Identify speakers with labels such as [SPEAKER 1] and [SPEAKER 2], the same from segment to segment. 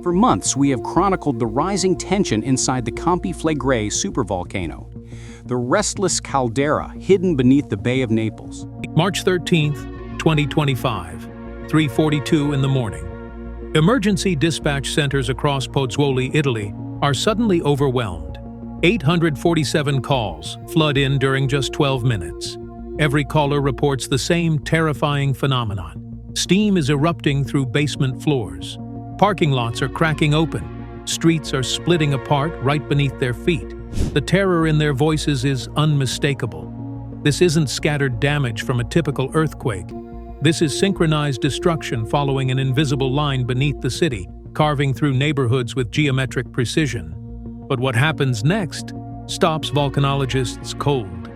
[SPEAKER 1] For months, we have chronicled the rising tension inside the Campi Flegrei supervolcano, the restless caldera hidden beneath the Bay of Naples.
[SPEAKER 2] March 13th, 2025, 3:42 in the morning. Emergency dispatch centers across Pozzuoli, Italy, are suddenly overwhelmed. 847 calls flood in during just 12 minutes. Every caller reports the same terrifying phenomenon. Steam is erupting through basement floors. Parking lots are cracking open. Streets are splitting apart right beneath their feet. The terror in their voices is unmistakable. This isn't scattered damage from a typical earthquake. This is synchronized destruction following an invisible line beneath the city, carving through neighborhoods with geometric precision. But what happens next stops volcanologists cold.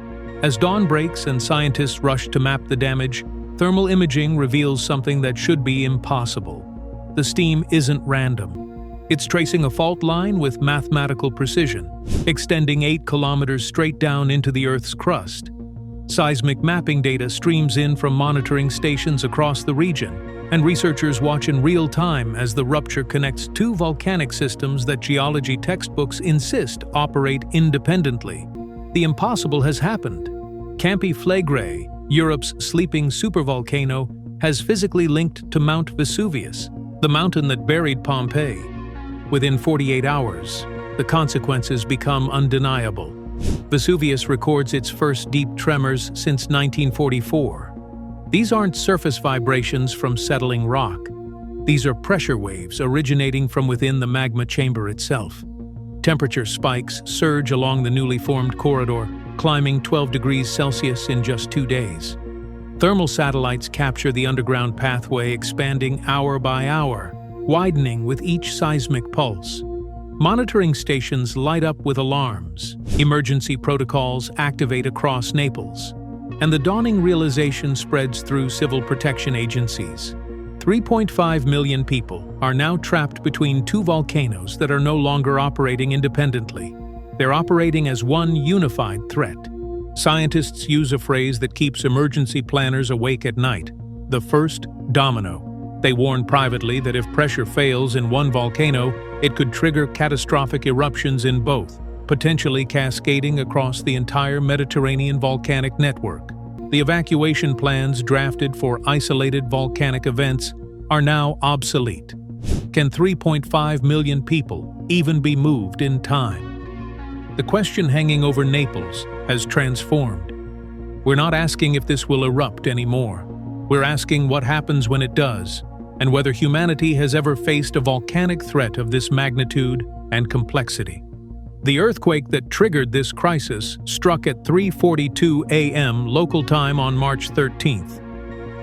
[SPEAKER 2] As dawn breaks and scientists rush to map the damage, thermal imaging reveals something that should be impossible. The steam isn't random. It's tracing a fault line with mathematical precision, extending 8 kilometers straight down into the Earth's crust. Seismic mapping data streams in from monitoring stations across the region, and researchers watch in real time as the rupture connects two volcanic systems that geology textbooks insist operate independently. The impossible has happened. Campi Flegrei, Europe's sleeping supervolcano, has physically linked to Mount Vesuvius, the mountain that buried Pompeii. Within 48 hours, the consequences become undeniable. Vesuvius records its first deep tremors since 1944. These aren't surface vibrations from settling rock. These are pressure waves originating from within the magma chamber itself. Temperature spikes surge along the newly formed corridor, climbing 12 degrees Celsius in just 2 days. Thermal satellites capture the underground pathway, expanding hour by hour, widening with each seismic pulse. Monitoring stations light up with alarms. Emergency protocols activate across Naples. And the dawning realization spreads through civil protection agencies. 3.5 million people are now trapped between two volcanoes that are no longer operating independently. They're operating as one unified threat. Scientists use a phrase that keeps emergency planners awake at night: the first domino. They warn privately that if pressure fails in one volcano, it could trigger catastrophic eruptions in both, potentially cascading across the entire Mediterranean volcanic network. The evacuation plans drafted for isolated volcanic events are now obsolete. Can 3.5 million people even be moved in time? The question hanging over Naples has transformed. We're not asking if this will erupt anymore. We're asking what happens when it does, and whether humanity has ever faced a volcanic threat of this magnitude and complexity. The earthquake that triggered this crisis struck at 3:42 a.m. local time on March 13th.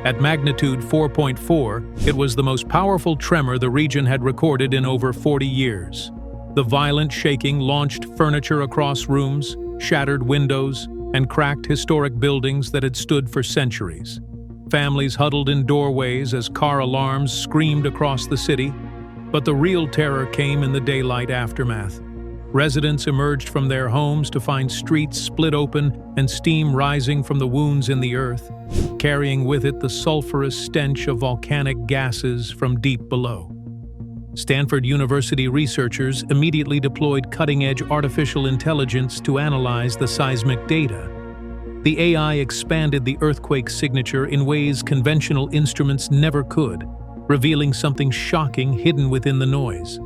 [SPEAKER 2] At magnitude 4.4, it was the most powerful tremor the region had recorded in over 40 years. The violent shaking launched furniture across rooms, shattered windows, and cracked historic buildings that had stood for centuries. Families huddled in doorways as car alarms screamed across the city, but the real terror came in the daylight aftermath. Residents emerged from their homes to find streets split open and steam rising from the wounds in the earth, carrying with it the sulfurous stench of volcanic gases from deep below. Stanford University researchers immediately deployed cutting-edge artificial intelligence to analyze the seismic data. The AI expanded the earthquake signature in ways conventional instruments never could, revealing something shocking hidden within the noise.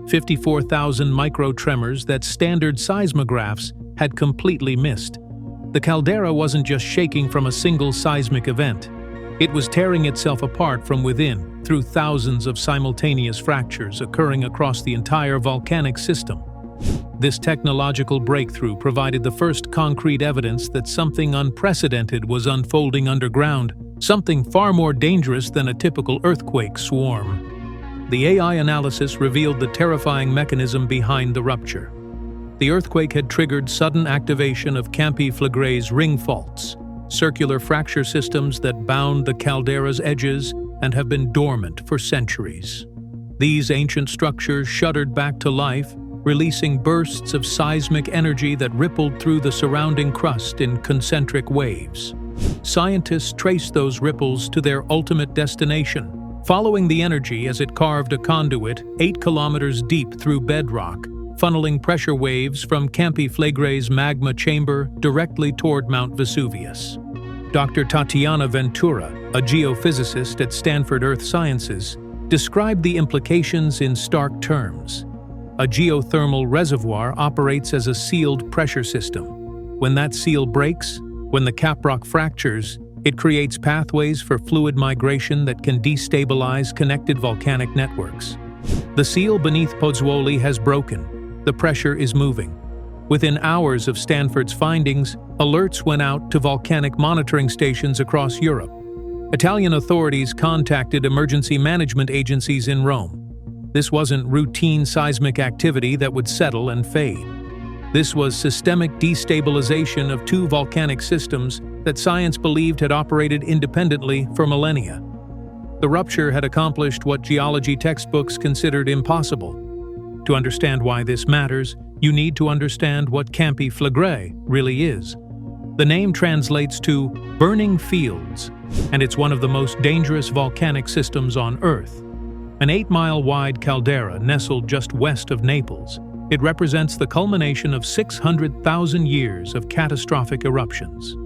[SPEAKER 2] 54,000 micro-tremors that standard seismographs had completely missed. The caldera wasn't just shaking from a single seismic event. It was tearing itself apart from within through thousands of simultaneous fractures occurring across the entire volcanic system. This technological breakthrough provided the first concrete evidence that something unprecedented was unfolding underground, something far more dangerous than a typical earthquake swarm. The AI analysis revealed the terrifying mechanism behind the rupture. The earthquake had triggered sudden activation of Campi Flegrei's ring faults, circular fracture systems that bound the caldera's edges and have been dormant for centuries. These ancient structures shuddered back to life, releasing bursts of seismic energy that rippled through the surrounding crust in concentric waves. Scientists traced those ripples to their ultimate destination, following the energy as it carved a conduit 8 kilometers deep through bedrock, funneling pressure waves from Campi Flegrei's magma chamber directly toward Mount Vesuvius. Dr. Tatiana Ventura, a geophysicist at Stanford Earth Sciences, described the implications in stark terms. A geothermal reservoir operates as a sealed pressure system. When that seal breaks, when the caprock fractures, it creates pathways for fluid migration that can destabilize connected volcanic networks. The seal beneath Pozzuoli has broken. The pressure is moving. Within hours of Stanford's findings, alerts went out to volcanic monitoring stations across Europe. Italian authorities contacted emergency management agencies in Rome. This wasn't routine seismic activity that would settle and fade. This was systemic destabilization of two volcanic systems that science believed had operated independently for millennia. The rupture had accomplished what geology textbooks considered impossible. To understand why this matters, you need to understand what Campi Flegrei really is. The name translates to burning fields, and it's one of the most dangerous volcanic systems on Earth. An 8-mile-wide caldera nestled just west of Naples, it represents the culmination of 600,000 years of catastrophic eruptions.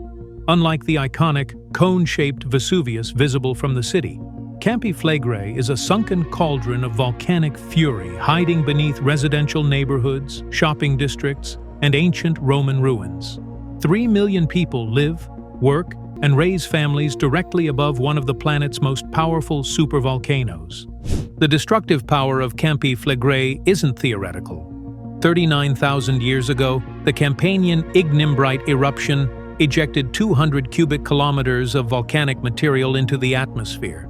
[SPEAKER 2] Unlike the iconic, cone-shaped Vesuvius visible from the city, Campi Flegrei is a sunken cauldron of volcanic fury hiding beneath residential neighborhoods, shopping districts, and ancient Roman ruins. 3 million people live, work, and raise families directly above one of the planet's most powerful supervolcanoes. The destructive power of Campi Flegrei isn't theoretical. 39,000 years ago, the Campanian ignimbrite eruption ejected 200 cubic kilometers of volcanic material into the atmosphere,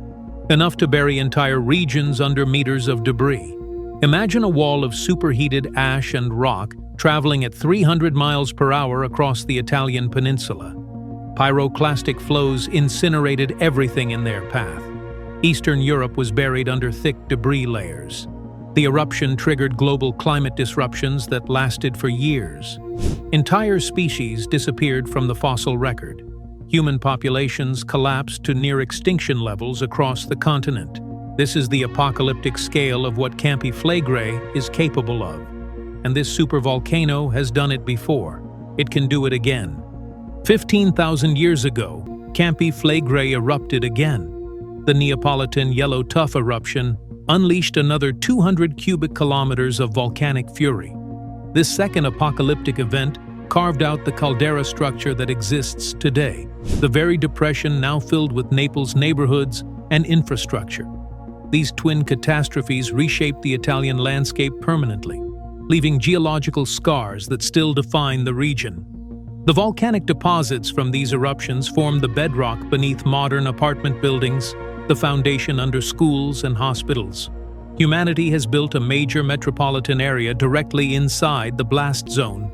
[SPEAKER 2] enough to bury entire regions under meters of debris. Imagine a wall of superheated ash and rock traveling at 300 miles per hour across the Italian peninsula. Pyroclastic flows incinerated everything in their path. Eastern Europe was buried under thick debris layers. The eruption triggered global climate disruptions that lasted for years. Entire species disappeared from the fossil record. Human populations collapsed to near extinction levels across the continent. This is the apocalyptic scale of what Campi Flegrei is capable of. And this supervolcano has done it before. It can do it again. 15,000 years ago, Campi Flegrei erupted again. The Neapolitan Yellow Tuff eruption unleashed another 200 cubic kilometers of volcanic fury. This second apocalyptic event carved out the caldera structure that exists today, the very depression now filled with Naples' neighborhoods and infrastructure. These twin catastrophes reshaped the Italian landscape permanently, leaving geological scars that still define the region. The volcanic deposits from these eruptions form the bedrock beneath modern apartment buildings, the foundation under schools and hospitals. Humanity has built a major metropolitan area directly inside the blast zone.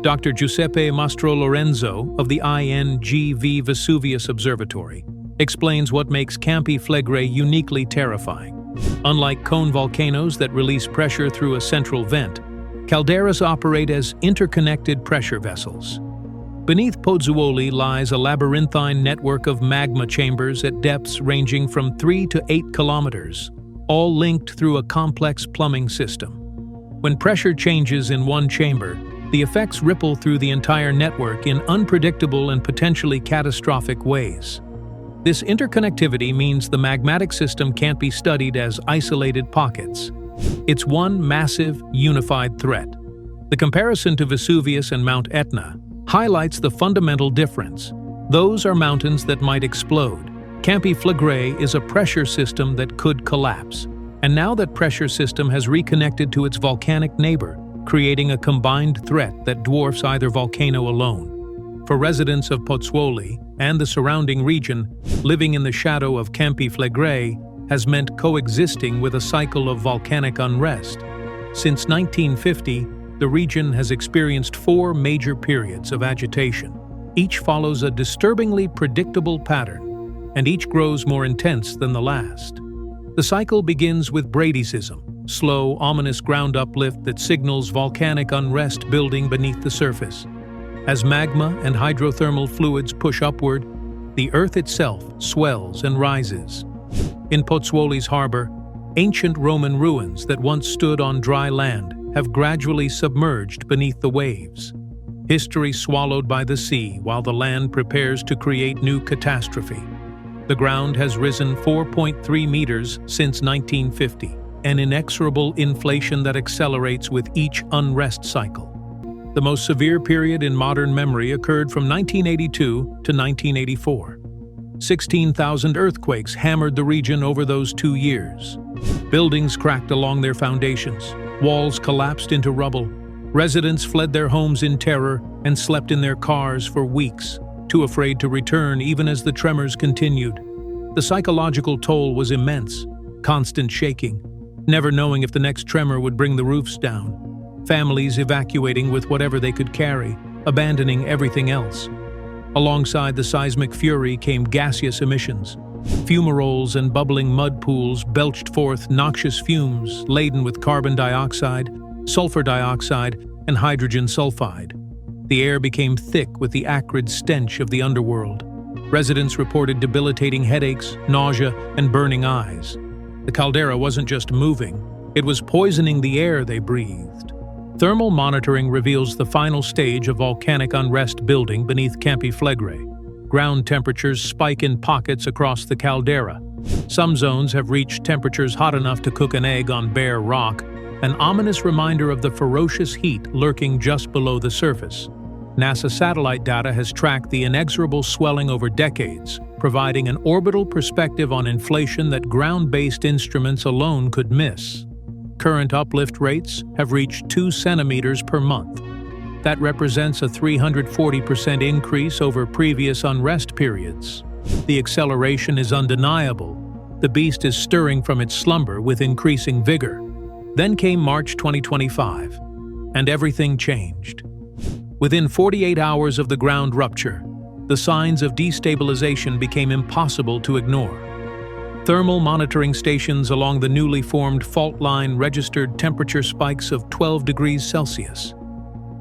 [SPEAKER 2] Dr. Giuseppe Mastrolorenzo of the INGV Vesuvius Observatory explains what makes Campi Flegrei uniquely terrifying. Unlike cone volcanoes that release pressure through a central vent, calderas operate as interconnected pressure vessels. Beneath Pozzuoli lies a labyrinthine network of magma chambers at depths ranging from 3 to 8 kilometers, all linked through a complex plumbing system. When pressure changes in one chamber, the effects ripple through the entire network in unpredictable and potentially catastrophic ways. This interconnectivity means the magmatic system can't be studied as isolated pockets. It's one massive, unified threat. The comparison to Vesuvius and Mount Etna highlights the fundamental difference. Those are mountains that might explode. Campi Flegrei is a pressure system that could collapse. And now that pressure system has reconnected to its volcanic neighbor, creating a combined threat that dwarfs either volcano alone. For residents of Pozzuoli and the surrounding region, living in the shadow of Campi Flegrei has meant coexisting with a cycle of volcanic unrest. Since 1950, the region has experienced 4 major periods of agitation. Each follows a disturbingly predictable pattern, and each grows more intense than the last. The cycle begins with bradysism, slow, ominous ground uplift that signals volcanic unrest building beneath the surface. As magma and hydrothermal fluids push upward, the Earth itself swells and rises. In Pozzuoli's harbor, ancient Roman ruins that once stood on dry land have gradually submerged beneath the waves. History swallowed by the sea while the land prepares to create new catastrophe. The ground has risen 4.3 meters since 1950, an inexorable inflation that accelerates with each unrest cycle. The most severe period in modern memory occurred from 1982 to 1984. 16,000 earthquakes hammered the region over those 2 years. Buildings cracked along their foundations, walls collapsed into rubble. Residents fled their homes in terror and slept in their cars for weeks, too afraid to return even as the tremors continued. The psychological toll was immense, constant shaking, never knowing if the next tremor would bring the roofs down. Families evacuating with whatever they could carry, abandoning everything else. Alongside the seismic fury came gaseous emissions. Fumaroles and bubbling mud pools belched forth noxious fumes laden with carbon dioxide, sulfur dioxide, and hydrogen sulfide. The air became thick with the acrid stench of the underworld. Residents reported debilitating headaches, nausea, and burning eyes. The caldera wasn't just moving, it was poisoning the air they breathed. Thermal monitoring reveals the final stage of volcanic unrest building beneath Campi Flegrei. Ground temperatures spike in pockets across the caldera. Some zones have reached temperatures hot enough to cook an egg on bare rock, an ominous reminder of the ferocious heat lurking just below the surface. NASA satellite data has tracked the inexorable swelling over decades, providing an orbital perspective on inflation that ground-based instruments alone could miss. Current uplift rates have reached 2 centimeters per month. That represents a 340% increase over previous unrest periods. The acceleration is undeniable. The beast is stirring from its slumber with increasing vigor. Then came March 2025, and everything changed. Within 48 hours of the ground rupture, the signs of destabilization became impossible to ignore. Thermal monitoring stations along the newly formed fault line registered temperature spikes of 12 degrees Celsius.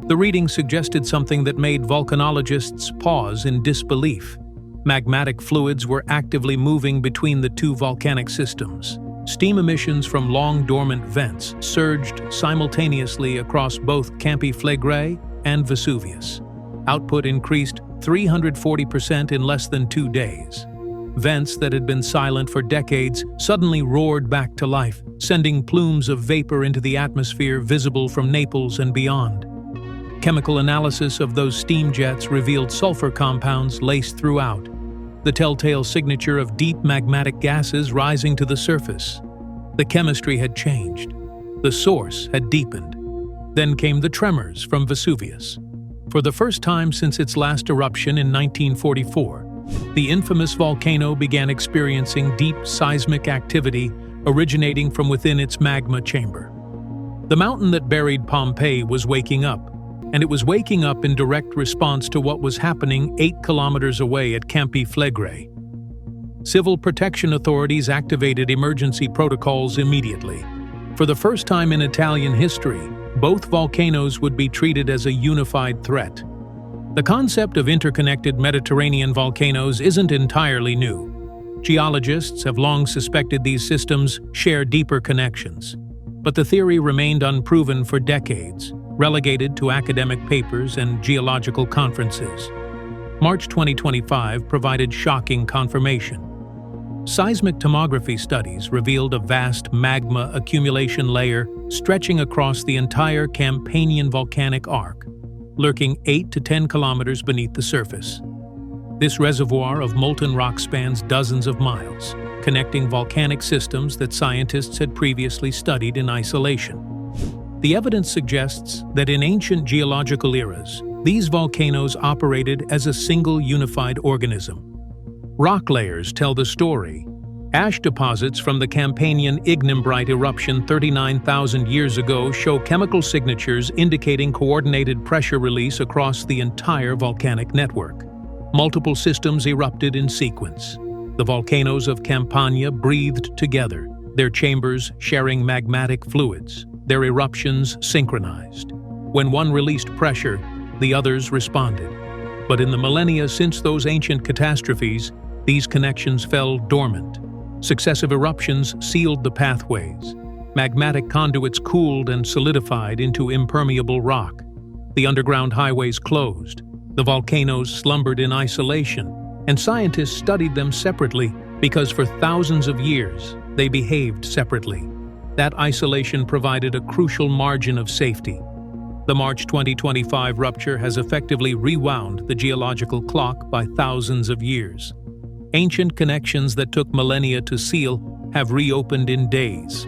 [SPEAKER 2] The reading suggested something that made volcanologists pause in disbelief. Magmatic fluids were actively moving between the two volcanic systems. Steam emissions from long-dormant vents surged simultaneously across both Campi Flegrei and Vesuvius. Output increased 340% in less than 2 days. Vents that had been silent for decades suddenly roared back to life, sending plumes of vapor into the atmosphere visible from Naples and beyond. Chemical analysis of those steam jets revealed sulfur compounds laced throughout, the telltale signature of deep magmatic gases rising to the surface. The chemistry had changed. The source had deepened. Then came the tremors from Vesuvius. For the first time since its last eruption in 1944, the infamous volcano began experiencing deep seismic activity originating from within its magma chamber. The mountain that buried Pompeii was waking up, and it was waking up in direct response to what was happening 8 kilometers away at Campi Flegrei. Civil protection authorities activated emergency protocols immediately. For the first time in Italian history, both volcanoes would be treated as a unified threat. The concept of interconnected Mediterranean volcanoes isn't entirely new. Geologists have long suspected these systems share deeper connections, but the theory remained unproven for decades, relegated to academic papers and geological conferences. March 2025 provided shocking confirmation. Seismic tomography studies revealed a vast magma accumulation layer stretching across the entire Campanian volcanic arc, lurking 8 to 10 kilometers beneath the surface. This reservoir of molten rock spans dozens of miles, connecting volcanic systems that scientists had previously studied in isolation. The evidence suggests that in ancient geological eras, these volcanoes operated as a single unified organism. Rock layers tell the story. Ash deposits from the Campanian ignimbrite eruption 39,000 years ago show chemical signatures indicating coordinated pressure release across the entire volcanic network. Multiple systems erupted in sequence. The volcanoes of Campania breathed together, their chambers sharing magmatic fluids, their eruptions synchronized. When one released pressure, the others responded. But in the millennia since those ancient catastrophes, these connections fell dormant. Successive eruptions sealed the pathways. Magmatic conduits cooled and solidified into impermeable rock. The underground highways closed. The volcanoes slumbered in isolation, and scientists studied them separately because for thousands of years they behaved separately. That isolation provided a crucial margin of safety. The March 2025 rupture has effectively rewound the geological clock by thousands of years. Ancient connections that took millennia to seal have reopened in days.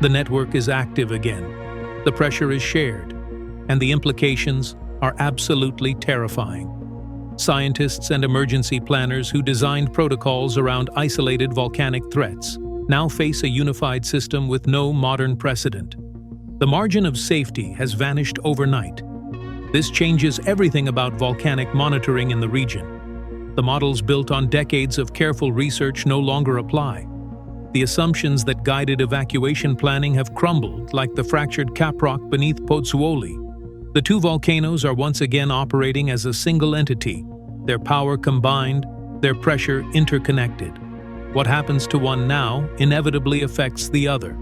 [SPEAKER 2] The network is active again. The pressure is shared, and the implications are absolutely terrifying. Scientists and emergency planners who designed protocols around isolated volcanic threats now face a unified system with no modern precedent. The margin of safety has vanished overnight. This changes everything about volcanic monitoring in the region. The models built on decades of careful research no longer apply. The assumptions that guided evacuation planning have crumbled like the fractured caprock beneath Pozzuoli. The two volcanoes are once again operating as a single entity, their power combined, their pressure interconnected. What happens to one now inevitably affects the other.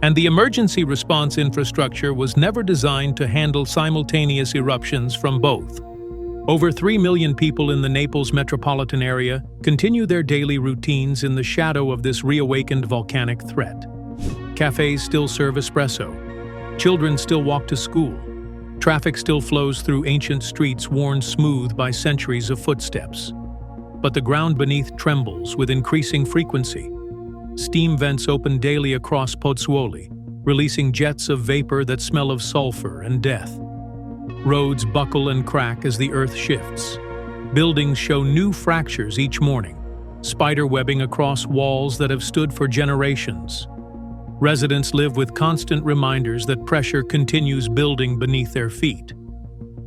[SPEAKER 2] And the emergency response infrastructure was never designed to handle simultaneous eruptions from both. Over 3 million people in the Naples metropolitan area continue their daily routines in the shadow of this reawakened volcanic threat. Cafes still serve espresso. Children still walk to school. Traffic still flows through ancient streets worn smooth by centuries of footsteps. But the ground beneath trembles with increasing frequency. Steam vents open daily across Pozzuoli, releasing jets of vapor that smell of sulfur and death. Roads buckle and crack as the earth shifts. Buildings show new fractures each morning, spider webbing across walls that have stood for generations. Residents live with constant reminders that pressure continues building beneath their feet.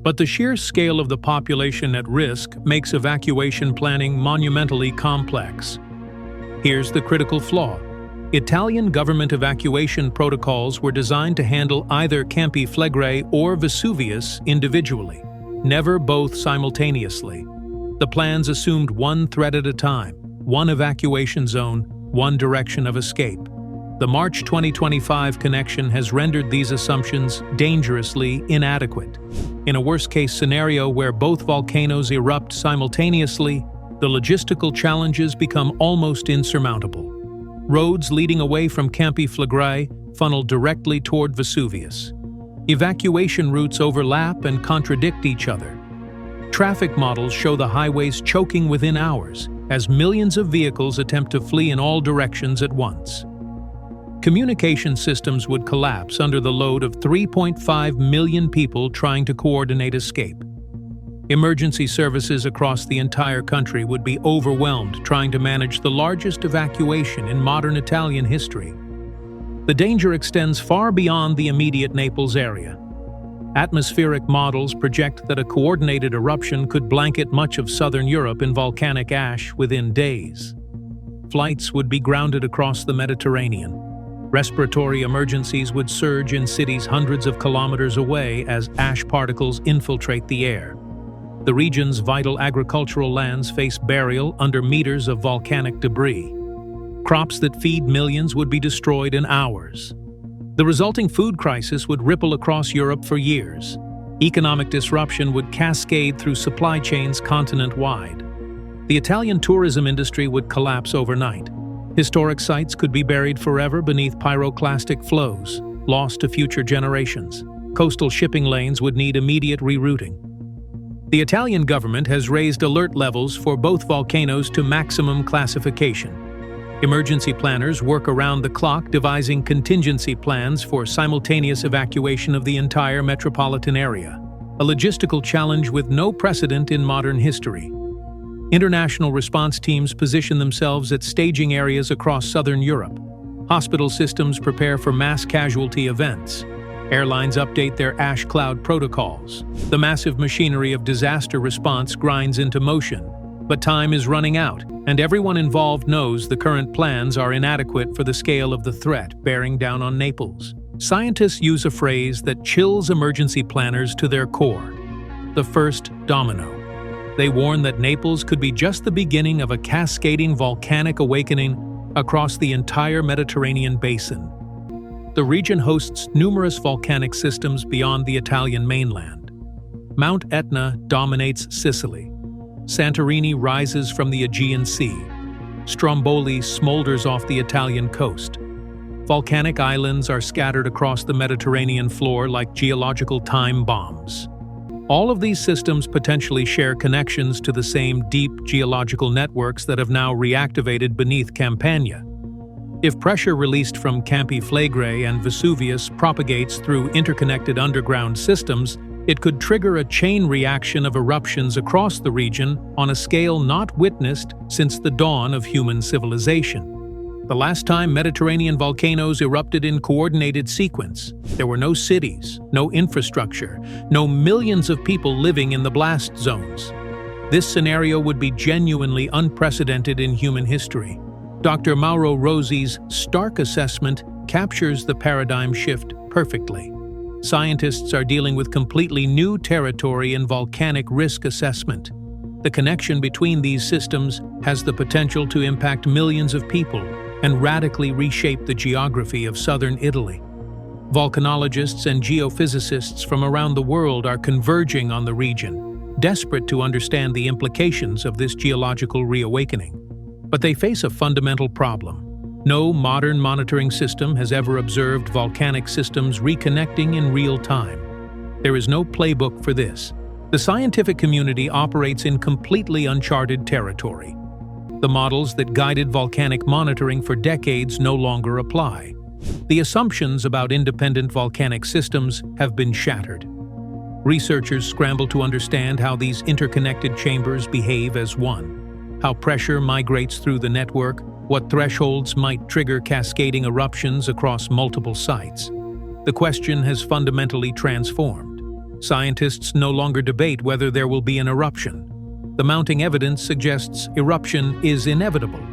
[SPEAKER 2] But the sheer scale of the population at risk makes evacuation planning monumentally complex. Here's the critical flaw. Italian government evacuation protocols were designed to handle either Campi Flegrei or Vesuvius individually, never both simultaneously. The plans assumed one threat at a time, one evacuation zone, one direction of escape. The March 2025 connection has rendered these assumptions dangerously inadequate. In a worst-case scenario where both volcanoes erupt simultaneously, the logistical challenges become almost insurmountable. Roads leading away from Campi Flegrei funnel directly toward Vesuvius. Evacuation routes overlap and contradict each other. Traffic models show the highways choking within hours as millions of vehicles attempt to flee in all directions at once. Communication systems would collapse under the load of 3.5 million people trying to coordinate escape. Emergency services across the entire country would be overwhelmed trying to manage the largest evacuation in modern Italian history. The danger extends far beyond the immediate Naples area. Atmospheric models project that a coordinated eruption could blanket much of southern Europe in volcanic ash within days. Flights would be grounded across the Mediterranean. Respiratory emergencies would surge in cities hundreds of kilometers away as ash particles infiltrate the air. The region's vital agricultural lands face burial under meters of volcanic debris. Crops that feed millions would be destroyed in hours. The resulting food crisis would ripple across Europe for years. Economic disruption would cascade through supply chains continent-wide. The Italian tourism industry would collapse overnight. Historic sites could be buried forever beneath pyroclastic flows, lost to future generations. Coastal shipping lanes would need immediate rerouting. The Italian government has raised alert levels for both volcanoes to maximum classification. Emergency planners work around the clock devising contingency plans for simultaneous evacuation of the entire metropolitan area, a logistical challenge with no precedent in modern history. International response teams position themselves at staging areas across southern Europe. Hospital systems prepare for mass casualty events. Airlines update their ash cloud protocols. The massive machinery of disaster response grinds into motion. But time is running out, and everyone involved knows the current plans are inadequate for the scale of the threat bearing down on Naples. Scientists use a phrase that chills emergency planners to their core: the first domino. They warn that Naples could be just the beginning of a cascading volcanic awakening across the entire Mediterranean basin. The region hosts numerous volcanic systems beyond the Italian mainland. Mount Etna dominates Sicily. Santorini rises from the Aegean Sea. Stromboli smolders off the Italian coast. Volcanic islands are scattered across the Mediterranean floor like geological time bombs. All of these systems potentially share connections to the same deep geological networks that have now reactivated beneath Campania. If pressure released from Campi Flegrei and Vesuvius propagates through interconnected underground systems, it could trigger a chain reaction of eruptions across the region on a scale not witnessed since the dawn of human civilization. The last time Mediterranean volcanoes erupted in coordinated sequence, there were no cities, no infrastructure, no millions of people living in the blast zones. This scenario would be genuinely unprecedented in human history. Dr. Mauro Rossi's stark assessment captures the paradigm shift perfectly. Scientists are dealing with completely new territory in volcanic risk assessment. The connection between these systems has the potential to impact millions of people and radically reshape the geography of southern Italy. Volcanologists and geophysicists from around the world are converging on the region, desperate to understand the implications of this geological reawakening. But they face a fundamental problem. No modern monitoring system has ever observed volcanic systems reconnecting in real time. There is no playbook for this. The scientific community operates in completely uncharted territory. The models that guided volcanic monitoring for decades no longer apply. The assumptions about independent volcanic systems have been shattered. Researchers scramble to understand how these interconnected chambers behave as one, how pressure migrates through the network, what thresholds might trigger cascading eruptions across multiple sites. The question has fundamentally transformed. Scientists no longer debate whether there will be an eruption. The mounting evidence suggests eruption is inevitable.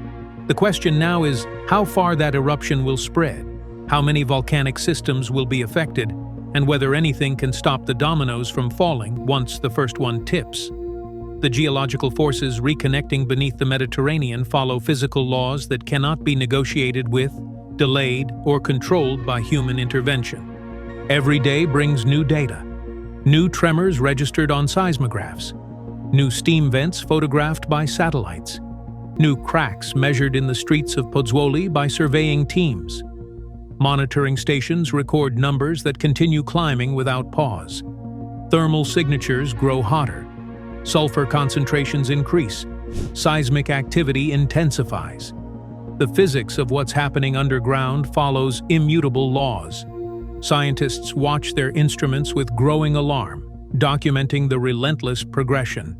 [SPEAKER 2] The question now is how far that eruption will spread, how many volcanic systems will be affected, and whether anything can stop the dominoes from falling once the first one tips. The geological forces reconnecting beneath the Mediterranean follow physical laws that cannot be negotiated with, delayed, or controlled by human intervention. Every day brings new data. New tremors registered on seismographs. New steam vents photographed by satellites. New cracks measured in the streets of Pozzuoli by surveying teams. Monitoring stations record numbers that continue climbing without pause. Thermal signatures grow hotter. Sulfur concentrations increase. Seismic activity intensifies. The physics of what's happening underground follows immutable laws. Scientists watch their instruments with growing alarm, documenting the relentless progression.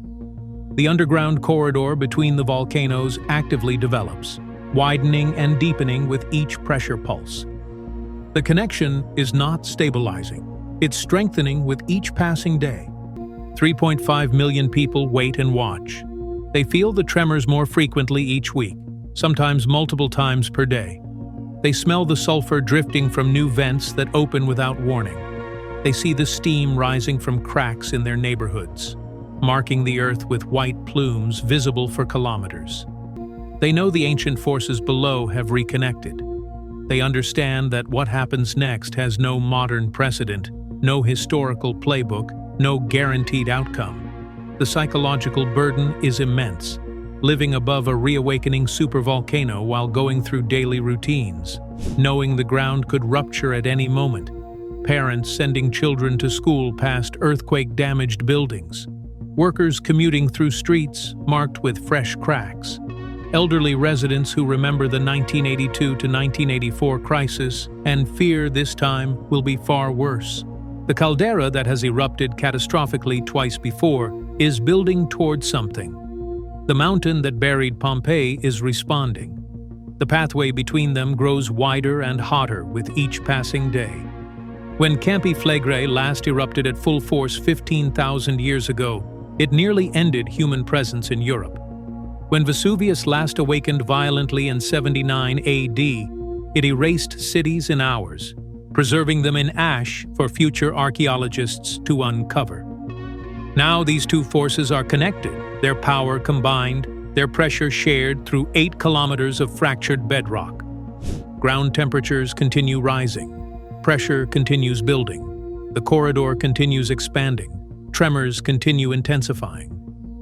[SPEAKER 2] The underground corridor between the volcanoes actively develops, widening and deepening with each pressure pulse. The connection is not stabilizing. It's strengthening with each passing day. 3.5 million people wait and watch. They feel the tremors more frequently each week, sometimes multiple times per day. They smell the sulfur drifting from new vents that open without warning. They see the steam rising from cracks in their neighborhoods, marking the earth with white plumes visible for kilometers. They know the ancient forces below have reconnected. They understand that what happens next has no modern precedent, no historical playbook, no guaranteed outcome. The psychological burden is immense, living above a reawakening supervolcano while going through daily routines, knowing the ground could rupture at any moment, parents sending children to school past earthquake-damaged buildings, workers commuting through streets marked with fresh cracks, elderly residents who remember the 1982 to 1984 crisis and fear this time will be far worse. The caldera that has erupted catastrophically twice before is building toward something. The mountain that buried Pompeii is responding. The pathway between them grows wider and hotter with each passing day. When Campi Flegrei last erupted at full force 15,000 years ago, it nearly ended human presence in Europe. When Vesuvius last awakened violently in 79 AD, it erased cities in hours, preserving them in ash for future archaeologists to uncover. Now these two forces are connected, their power combined, their pressure shared through 8 kilometers of fractured bedrock. Ground temperatures continue rising. Pressure continues building. The corridor continues expanding. Tremors continue intensifying.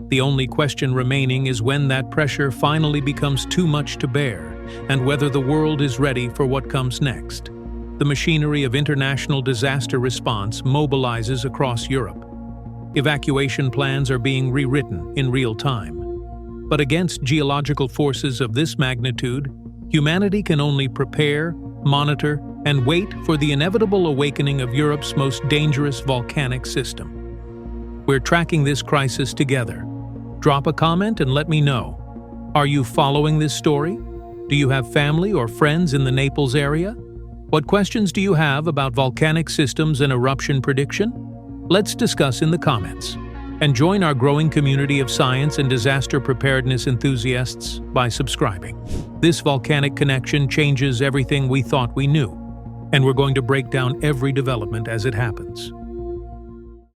[SPEAKER 2] The only question remaining is when that pressure finally becomes too much to bear, and whether the world is ready for what comes next. The machinery of international disaster response mobilizes across Europe. Evacuation plans are being rewritten in real time. But against geological forces of this magnitude, humanity can only prepare, monitor, and wait for the inevitable awakening of Europe's most dangerous volcanic system. We're tracking this crisis together. Drop a comment and let me know. Are you following this story? Do you have family or friends in the Naples area? What questions do you have about volcanic systems and eruption prediction? Let's discuss in the comments. And join our growing community of science and disaster preparedness enthusiasts by subscribing. This volcanic connection changes everything we thought we knew, and we're going to break down every development as it happens.